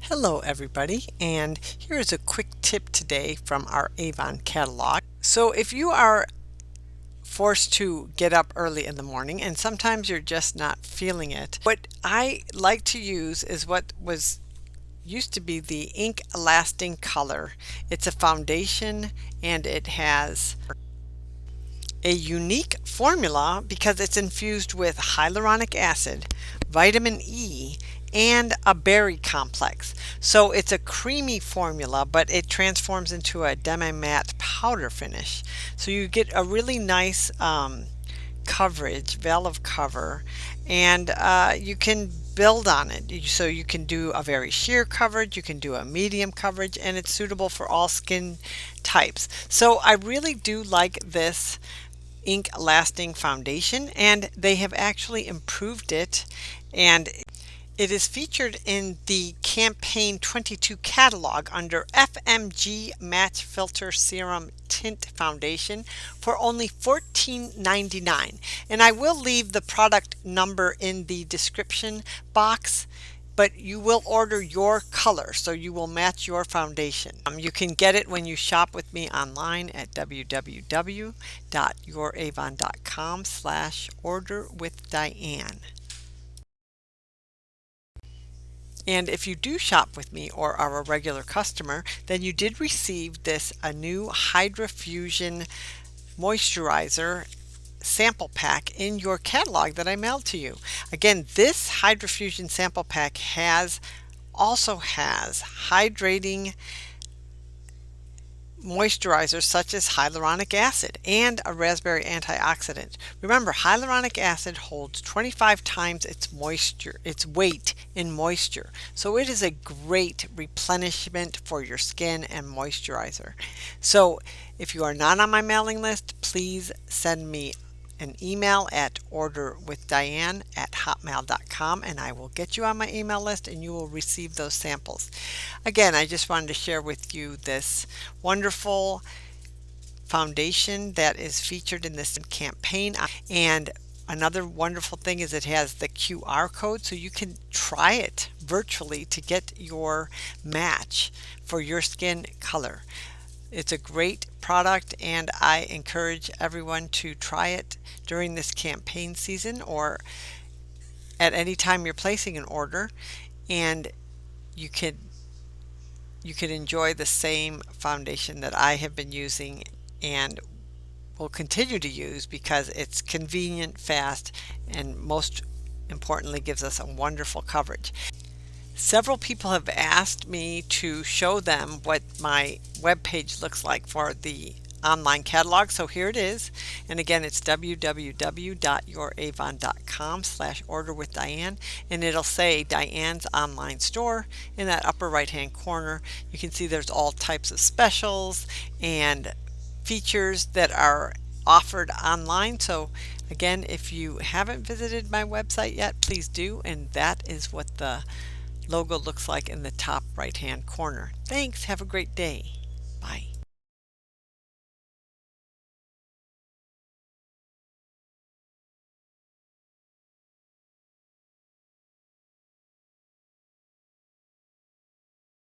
Hello everybody, and here is a quick tip today from our Avon catalog. So if you are forced to get up early in the morning and sometimes you're just not feeling it, what I like to use is what was used to be the Ink Lasting Color. It's a foundation and it has a unique formula because it's infused with hyaluronic acid, vitamin E, and a berry complex. So it's a creamy formula, but it transforms into a demi-matte powder finish. So you get a really nice coverage, veil of cover, and you can build on it. So you can do a very sheer coverage, you can do a medium coverage, and it's suitable for all skin types. So I really do like this ink lasting foundation, and they have actually improved it, and it is featured in the campaign 22 catalog under FMG Matte Filter Serum Tint Foundation for only $14.99. And I will leave the product number in the description box, but you will order your color, so you will match your foundation. You can get it when you shop with me online at www.youravon.com/order-with-Diane. And if you do shop with me or are a regular customer, then you did receive a new Fusion moisturizer sample pack in your catalog that I mailed to you. Again, this Fusion sample pack also has hydrating moisturizers such as hyaluronic acid and a raspberry antioxidant. Remember, hyaluronic acid holds 25 times its weight in moisture. So it is a great replenishment for your skin and moisturizer. So if you are not on my mailing list, please send me an email at orderwithdiane@hotmail.com, and I will get you on my email list and you will receive those samples. Again, I just wanted to share with you this wonderful foundation that is featured in this campaign. And another wonderful thing is it has the QR code, so you can try it virtually to get your match for your skin color. It's a great product, and I encourage everyone to try it during this campaign season or at any time you're placing an order, and you could enjoy the same foundation that I have been using and will continue to use because it's convenient, fast, and most importantly gives us a wonderful coverage. Several people have asked me to show them what my web page looks like for the online catalog, so here it is. And again, it's www.youravon.com/order-with-Diane, and it'll say Diane's online store in that upper right hand corner. You can see there's all types of specials and features that are offered online. So again, if you haven't visited my website yet, please do, and that is what the logo looks like in the top right hand corner. Thanks. Have a great day. Bye.